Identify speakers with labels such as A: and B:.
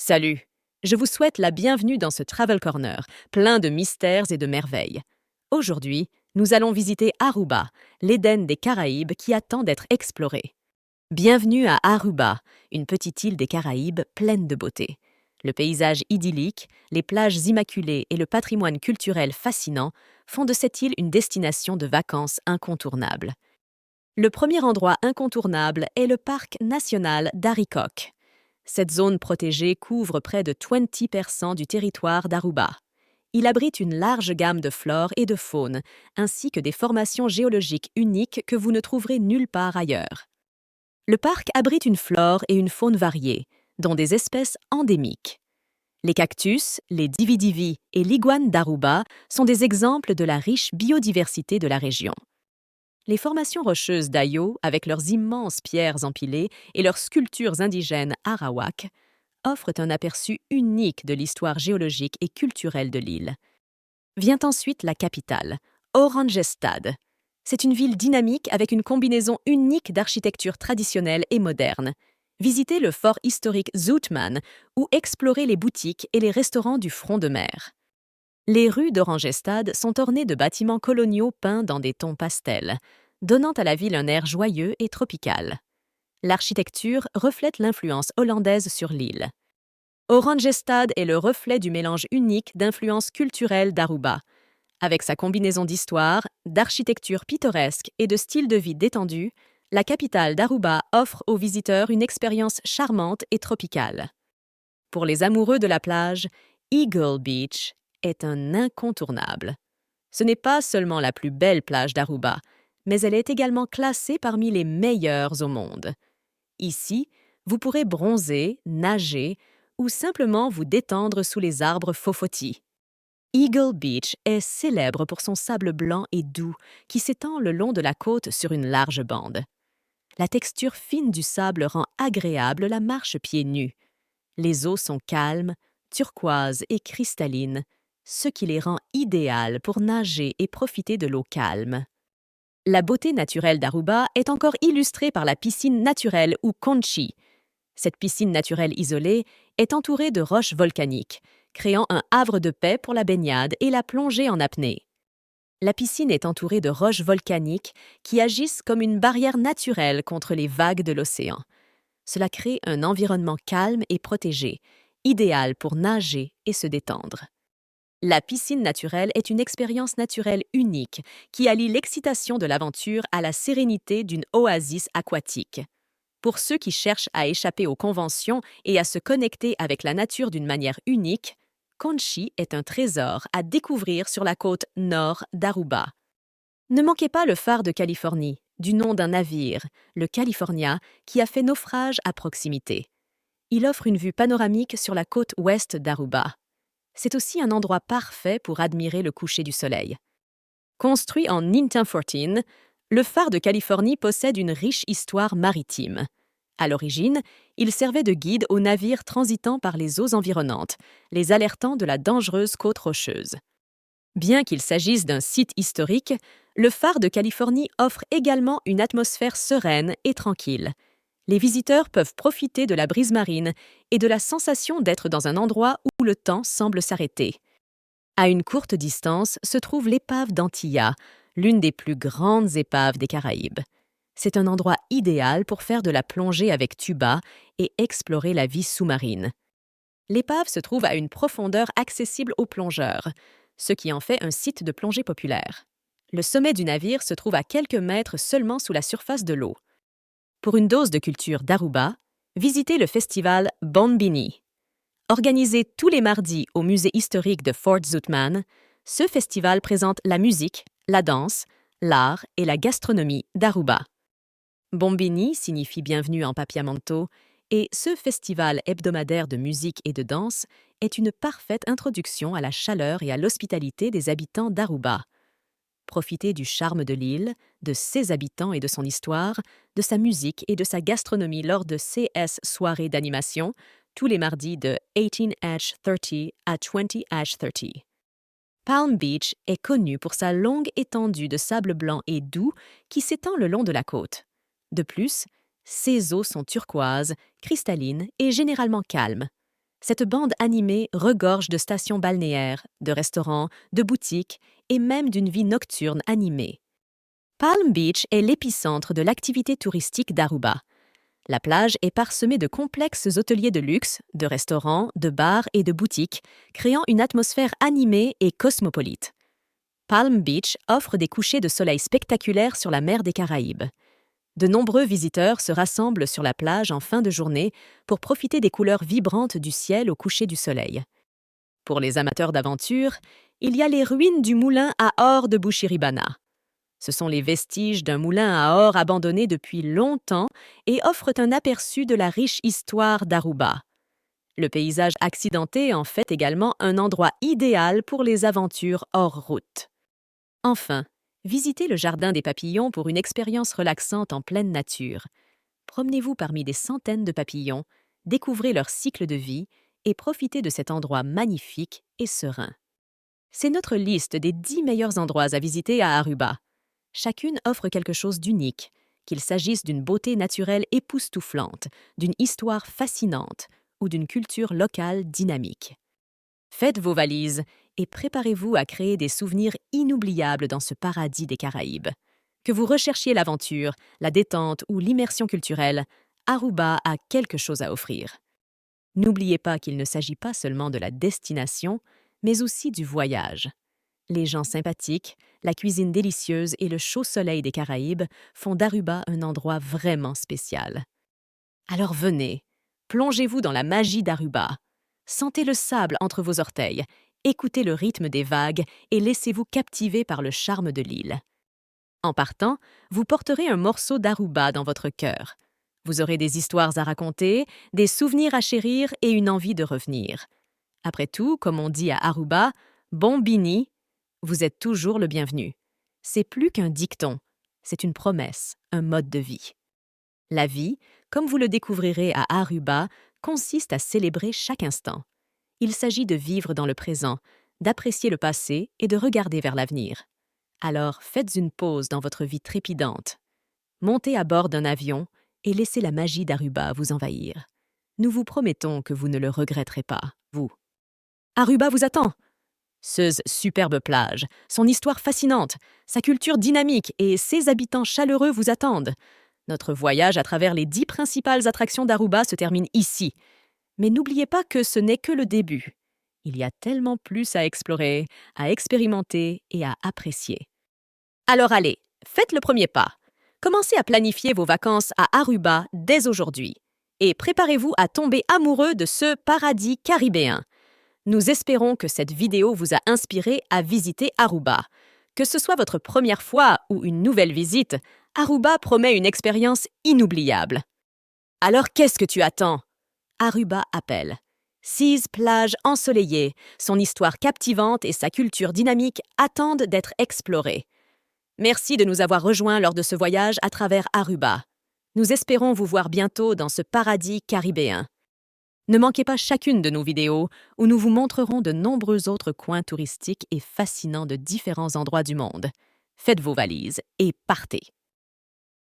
A: Salut! Je vous souhaite la bienvenue dans ce Travel Corner, plein de mystères et de merveilles. Aujourd'hui, nous allons visiter Aruba, l'Éden des Caraïbes qui attend d'être exploré. Bienvenue à Aruba, une petite île des Caraïbes pleine de beauté. Le paysage idyllique, les plages immaculées et le patrimoine culturel fascinant font de cette île une destination de vacances incontournable. Le premier endroit incontournable est le parc national d'Arikok. Cette zone protégée couvre près de 20% du territoire d'Aruba. Il abrite une large gamme de flore et de faune, ainsi que des formations géologiques uniques que vous ne trouverez nulle part ailleurs. Le parc abrite une flore et une faune variées, dont des espèces endémiques. Les cactus, les dividivi et l'iguane d'Aruba sont des exemples de la riche biodiversité de la région. Les formations rocheuses d'Ayo, avec leurs immenses pierres empilées et leurs sculptures indigènes arawak, offrent un aperçu unique de l'histoire géologique et culturelle de l'île. Vient ensuite la capitale, Oranjestad. C'est une ville dynamique avec une combinaison unique d'architecture traditionnelle et moderne. Visitez le fort historique Zoutman ou explorez les boutiques et les restaurants du front de mer. Les rues d'Oranjestad sont ornées de bâtiments coloniaux peints dans des tons pastels, donnant à la ville un air joyeux et tropical. L'architecture reflète l'influence hollandaise sur l'île. Oranjestad est le reflet du mélange unique d'influences culturelles d'Aruba. Avec sa combinaison d'histoire, d'architecture pittoresque et de style de vie détendu, la capitale d'Aruba offre aux visiteurs une expérience charmante et tropicale. Pour les amoureux de la plage, Eagle Beach est un incontournable. Ce n'est pas seulement la plus belle plage d'Aruba, mais elle est également classée parmi les meilleures au monde. Ici, vous pourrez bronzer, nager ou simplement vous détendre sous les arbres fofotis. Eagle Beach est célèbre pour son sable blanc et doux qui s'étend le long de la côte sur une large bande. La texture fine du sable rend agréable la marche pieds nus. Les eaux sont calmes, turquoises et cristallines, ce qui les rend idéales pour nager et profiter de l'eau calme. La beauté naturelle d'Aruba est encore illustrée par la piscine naturelle ou Conchi. Cette piscine naturelle isolée est entourée de roches volcaniques, créant un havre de paix pour la baignade et la plongée en apnée. La piscine est entourée de roches volcaniques qui agissent comme une barrière naturelle contre les vagues de l'océan. Cela crée un environnement calme et protégé, idéal pour nager et se détendre. La piscine naturelle est une expérience naturelle unique qui allie l'excitation de l'aventure à la sérénité d'une oasis aquatique. Pour ceux qui cherchent à échapper aux conventions et à se connecter avec la nature d'une manière unique, Conchi est un trésor à découvrir sur la côte nord d'Aruba. Ne manquez pas le phare de Californie, du nom d'un navire, le California, qui a fait naufrage à proximité. Il offre une vue panoramique sur la côte ouest d'Aruba. C'est aussi un endroit parfait pour admirer le coucher du soleil. Construit en 1914, le phare de Californie possède une riche histoire maritime. À l'origine, il servait de guide aux navires transitant par les eaux environnantes, les alertant de la dangereuse côte rocheuse. Bien qu'il s'agisse d'un site historique, le phare de Californie offre également une atmosphère sereine et tranquille. Les visiteurs peuvent profiter de la brise marine et de la sensation d'être dans un endroit où le temps semble s'arrêter. À une courte distance se trouve l'épave d'Antilla, l'une des plus grandes épaves des Caraïbes. C'est un endroit idéal pour faire de la plongée avec tuba et explorer la vie sous-marine. L'épave se trouve à une profondeur accessible aux plongeurs, ce qui en fait un site de plongée populaire. Le sommet du navire se trouve à quelques mètres seulement sous la surface de l'eau. Pour une dose de culture d'Aruba, visitez le festival Bombini. Organisé tous les mardis au musée historique de Fort Zoutman, ce festival présente la musique, la danse, l'art et la gastronomie d'Aruba. Bombini signifie bienvenue en papiamanto et ce festival hebdomadaire de musique et de danse est une parfaite introduction à la chaleur et à l'hospitalité des habitants d'Aruba. Profitez du charme de l'île, de ses habitants et de son histoire, de sa musique et de sa gastronomie lors de CS soirées d'animation, tous les mardis de 18-30 à 20-30. Palm Beach est connu pour sa longue étendue de sable blanc et doux qui s'étend le long de la côte. De plus, ses eaux sont turquoises, cristallines et généralement calmes. Cette bande animée regorge de stations balnéaires, de restaurants, de boutiques et même d'une vie nocturne animée. Palm Beach est l'épicentre de l'activité touristique d'Aruba. La plage est parsemée de complexes hôteliers de luxe, de restaurants, de bars et de boutiques, créant une atmosphère animée et cosmopolite. Palm Beach offre des couchers de soleil spectaculaires sur la mer des Caraïbes. De nombreux visiteurs se rassemblent sur la plage en fin de journée pour profiter des couleurs vibrantes du ciel au coucher du soleil. Pour les amateurs d'aventure, il y a les ruines du moulin à or de Bushiribana. Ce sont les vestiges d'un moulin à or abandonné depuis longtemps et offrent un aperçu de la riche histoire d'Aruba. Le paysage accidenté en fait également un endroit idéal pour les aventures hors route. Enfin, visitez le Jardin des Papillons pour une expérience relaxante en pleine nature. Promenez-vous parmi des centaines de papillons, découvrez leur cycle de vie et profitez de cet endroit magnifique et serein. C'est notre liste des 10 meilleurs endroits à visiter à Aruba. Chacune offre quelque chose d'unique, qu'il s'agisse d'une beauté naturelle époustouflante, d'une histoire fascinante ou d'une culture locale dynamique. Faites vos valises et préparez-vous à créer des souvenirs inoubliables dans ce paradis des Caraïbes. Que vous recherchiez l'aventure, la détente ou l'immersion culturelle, Aruba a quelque chose à offrir. N'oubliez pas qu'il ne s'agit pas seulement de la destination, mais aussi du voyage. Les gens sympathiques, la cuisine délicieuse et le chaud soleil des Caraïbes font d'Aruba un endroit vraiment spécial. Alors venez, plongez-vous dans la magie d'Aruba. Sentez le sable entre vos orteils, écoutez le rythme des vagues et laissez-vous captiver par le charme de l'île. En partant, vous porterez un morceau d'Aruba dans votre cœur. Vous aurez des histoires à raconter, des souvenirs à chérir et une envie de revenir. Après tout, comme on dit à Aruba, bon bini, vous êtes toujours le bienvenu. C'est plus qu'un dicton, c'est une promesse, un mode de vie. La vie, comme vous le découvrirez à Aruba, consiste à célébrer chaque instant. Il s'agit de vivre dans le présent, d'apprécier le passé et de regarder vers l'avenir. Alors faites une pause dans votre vie trépidante. Montez à bord d'un avion et laissez la magie d'Aruba vous envahir. Nous vous promettons que vous ne le regretterez pas, vous. Aruba vous attend! Ses superbes plages, son histoire fascinante, sa culture dynamique et ses habitants chaleureux vous attendent. Notre voyage à travers les 10 principales attractions d'Aruba se termine ici. Mais n'oubliez pas que ce n'est que le début. Il y a tellement plus à explorer, à expérimenter et à apprécier. Alors allez, faites le premier pas. Commencez à planifier vos vacances à Aruba dès aujourd'hui. Et préparez-vous à tomber amoureux de ce paradis caribéen. Nous espérons que cette vidéo vous a inspiré à visiter Aruba. Que ce soit votre première fois ou une nouvelle visite, Aruba promet une expérience inoubliable. Alors qu'est-ce que tu attends? Aruba appelle. 6 plages ensoleillées, son histoire captivante et sa culture dynamique attendent d'être explorées. Merci de nous avoir rejoints lors de ce voyage à travers Aruba. Nous espérons vous voir bientôt dans ce paradis caribéen. Ne manquez pas chacune de nos vidéos où nous vous montrerons de nombreux autres coins touristiques et fascinants de différents endroits du monde. Faites vos valises et partez!